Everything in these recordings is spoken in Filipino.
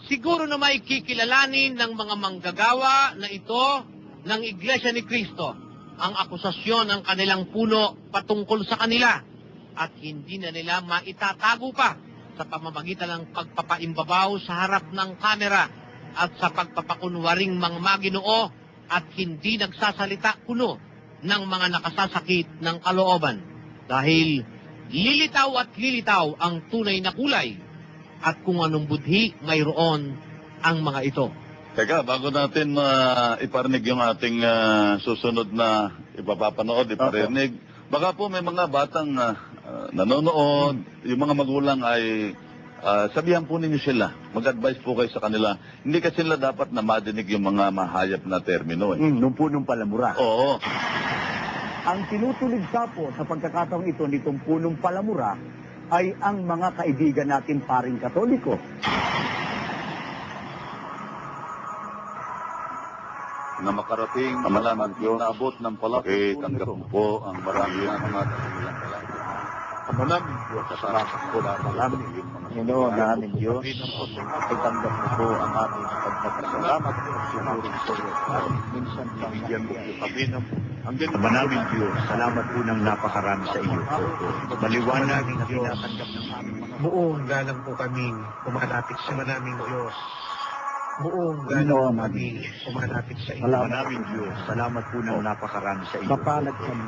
Siguro na may kikilalanin ng mga manggagawa na ito ng Iglesia ni Cristo ang akusasyon ng kanilang puno patungkol sa kanila at hindi na nila maitatago pa sa pamamagitan ng pagpapaimbabaw sa harap ng kamera at sa pagpapakunwaring mga Maginoo at hindi nagsasalita kuno ng mga nakasasakit ng kalooban. Dahil lilitaw at lilitaw ang tunay na kulay at kung anong budhi mayroon ang mga ito. Teka, bago natin iparinig yung ating susunod na ipapapanood, iparinig, baka po may mga batang nanonood, yung mga magulang ay sabihan po ninyo sila, mag-advise po kayo sa kanila. Hindi kasi sila dapat na madinig yung mga mahayap na termino. Nung punong palamura. Oo. Ang tinutulig sapo sa pagkakataong ito nitong punong palamura ay ang mga kaibigan natin paring Katoliko. Na makarating, malaman ko, naabot ng palaki, tanggap mo po ang marami ng mga kanilang palaki. Maraming Diyos, kasarapan ko na marami yung mga Panginoon namin Diyos, itanggap mo po ang aming pagpapasalamat at sinuring sa iyo. Minsan pang bigyan mo po kami ng Ama namin Diyos, salamat po ng napakarami sa iyo. Maliwanag na tinatanggap ng aming mga Buong galang po kaming umalapit sa manaming Diyos. Buong galang po kami umalapit sa iyo. Ama namin Diyos, salamat po ng napakarami sa iyo.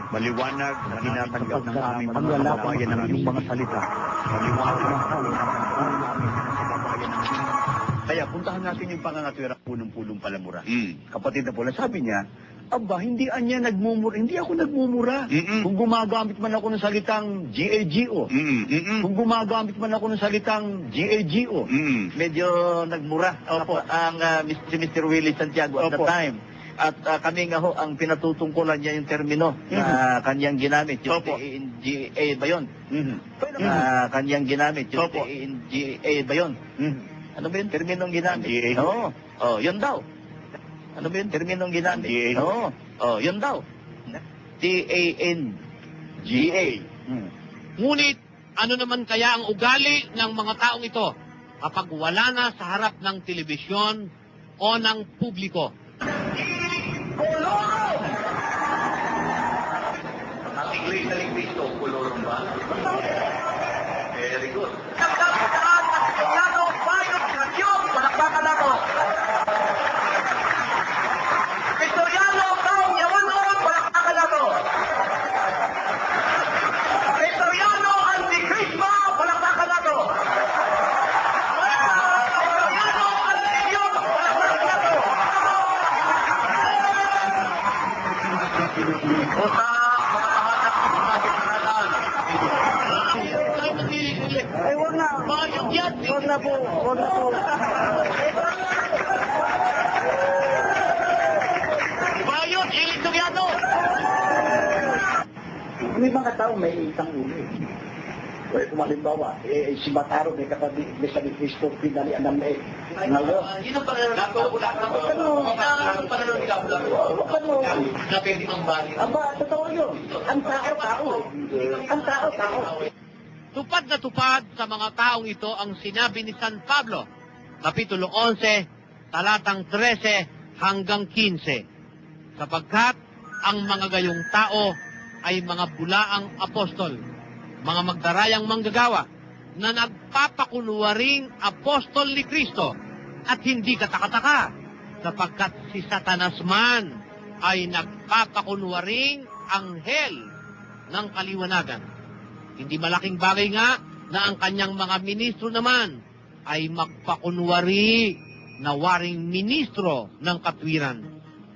Maliwanag na tinatanggap ng aming mga kababayan ng iyong mga salita. Maliwanag na tinatanggap ng aming mga kababayan ng iyong Kaya puntahan natin yung pangangatwira punong-punong palamura. Kapatid na po, sabi niya, aba, hindi ako nagmumura. Kung gumagamit man ako ng salitang GAGO, kung gumagamit man ako ng salitang GAGO, medyo nagmura. Opo, si Mr. Willie Santiago at the time. At kami nga ho, ang pinatutungkulan niya yung termino na kanyang ginamit. Yung TNGA ba yun? Kanyang ginamit. Yung TNGA ba yun? Ano ba yun? Terminong ginamit? Oo. Oh, yun daw. Ano ba yun? Terminong ginamit? Oo. Oh, yun daw. TANGA. Ngunit ano naman kaya ang ugali ng mga taong ito kapag wala na sa harap ng telebisyon o ng publiko? Kulong! Ang English na English to, kulong ba? Very good. Nagkakataan ng Kristiano, bayot ng Diyos, palakpakan ako. Kristiano, kaong yawan-yawan, palakpakan ako. Kristiano, anti-Krisma, palakpakan ako. Kristiano, anti-Diyos, palakpakan ako. Usa, mga kahanap ng mga kipanalan. Ay, wag na. Wag na po. Wag na po. Bayot, Ilitugyado! May mga tao may isang ulo eh. Kaya kung halimbawa, si Mataro may kapatid, may sabi Cristo, pinalian ng may ngayon. Yun ang pananong na pwede mang bali. Aba, totoo yun. Ang tao. Ang tao. Tupad na tupad sa mga taong ito ang sinabi ni San Pablo, Kapitulo 11, talatang 13 hanggang 15. Sapagkat ang mga gayong tao ay mga bulaang apostol, mga magdarayang manggagawa, na nagpapakunwaring apostol ni Kristo at hindi katakataka, sapagkat si Satanas man ay nagpapakunwaring anghel ng kaliwanagan. Hindi malaking bagay nga na ang kanyang mga ministro naman ay magpakunwari na waring ministro ng katwiran,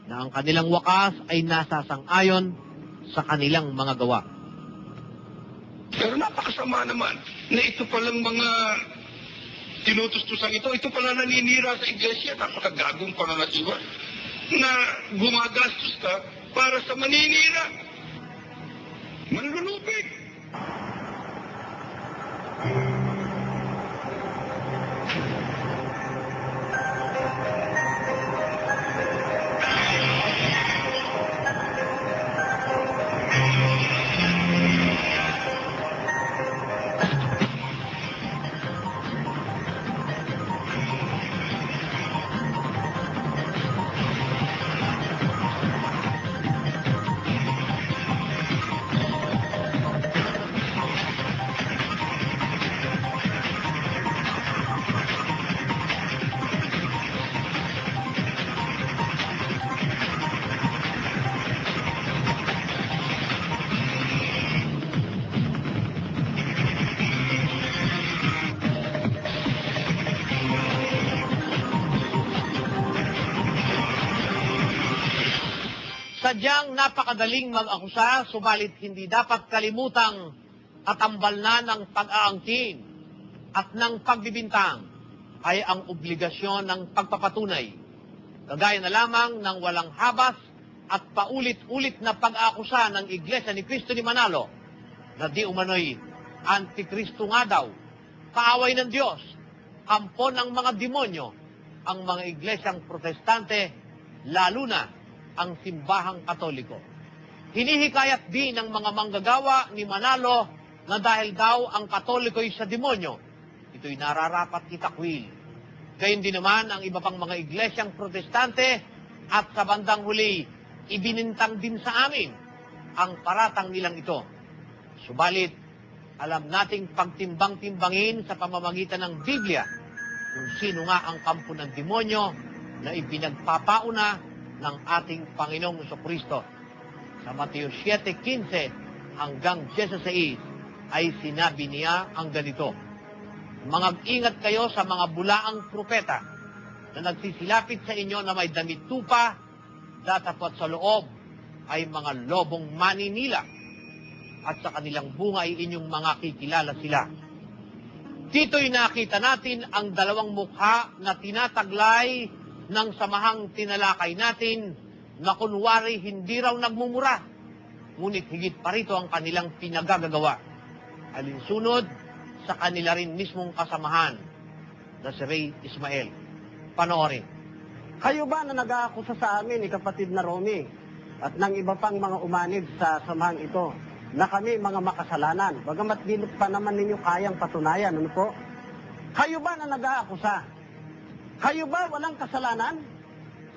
na ang kanilang wakas ay nasasang-ayon sa kanilang mga gawa. Pero napakasama naman na ito palang mga tinutustusang ito pala naninira sa iglesia, napakagagong pananasiwa na gumagastos ka para sa maninira. Manlulupig. Sadyang napakadaling mag-akusa, subalit hindi dapat kalimutang katambal na ng pag-aangkin at ng pagbibintang ay ang obligasyon ng pagpapatunay. Kagaya na lamang ng walang habas at paulit-ulit na pag-aakusa ng Iglesia ni Cristo ni Manalo na di umano'y Antikristo nga daw, kaaway ng Diyos, kampo ng mga demonyo, ang mga iglesyang protestante, lalo na ang simbahang katoliko. Hinihikayat din ng mga manggagawa ni Manalo na dahil daw ang katoliko'y sa demonyo, ito'y nararapat itakwil. Gayun din naman ang iba pang mga iglesyang protestante at sa bandang huli, ibinintang din sa amin ang paratang nilang ito. Subalit, alam nating pagtimbang-timbangin sa pamamagitan ng Biblia kung sino nga ang kampo ng demonyo na ipinagpapauna ng ating Panginoong Jesucristo. Sa Mateo 7:15 hanggang 16 ay sinabi niya ang ganito, "Mangag-ingat kayo sa mga bulaang propeta na nagsisilapit sa inyo na may damit tupa, datapot sa loob ay mga lobong maninila, at sa kanilang bunga ay inyong mga kikilala sila." Dito'y nakita natin ang dalawang mukha na tinataglay ng samahang tinalakay natin na kunwari hindi raw nagmumura, ngunit higit pa rito ang kanilang pinagagagawa. Alinsunod sa kanila rin mismong kasamahan na si Ray Ismael. Panoorin. Kayo ba na nag-aakusa sa amin ni kapatid na Romy at ng iba pang mga umanib sa samahang ito na kami mga makasalanan, bagamat di pa naman ninyo kayang patunayan, ano po? Kayo ba na nag-aakusa? Kayo ba walang kasalanan?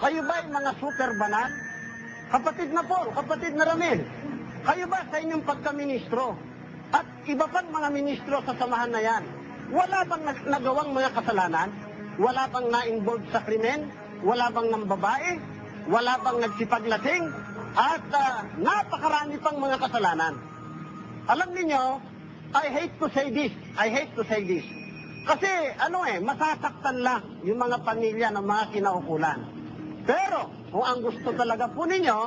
Kayo ba ay mga super banal? Kapatid na Paul, kapatid na Ramil, kayo ba sa inyong pagkaministro at iba pang mga ministro sa samahan na yan, wala bang nagawang mga kasalanan? Wala bang na-involved sa krimen? Wala bang nambabae? Wala bang nagsipaglasing? At napakarami pang mga kasalanan. Alam niyo, I hate to say this. Kasi masasaktan lang yung mga pamilya ng mga kinaukulan. Pero kung ang gusto talaga po ninyo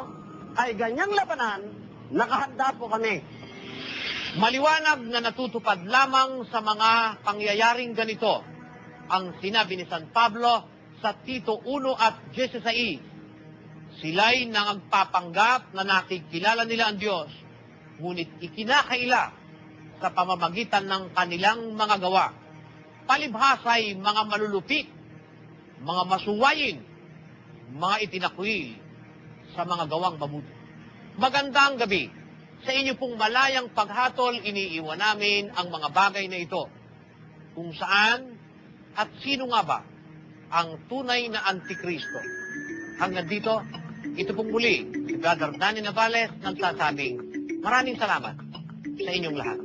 ay ganyang labanan, nakahanda po kami. Maliwanag na natutupad lamang sa mga pangyayaring ganito ang sinabi ni San Pablo sa Tito 1 at 16. Sila'y nangagpapanggap na nakikilala nila ang Diyos, ngunit ikinakaila sa pamamagitan ng kanilang mga gawa. Palibhasa'y mga malulupit, mga masuwayin, mga itinakwil sa mga gawang mabuti. Magandang gabi. Sa inyo pong malayang paghatol, iniiwan namin ang mga bagay na ito. Kung saan at sino nga ba ang tunay na Antikristo? Hanggang dito, ito pong muli, si Brother Danny Navales nagsasabing maraming salamat sa inyong lahat.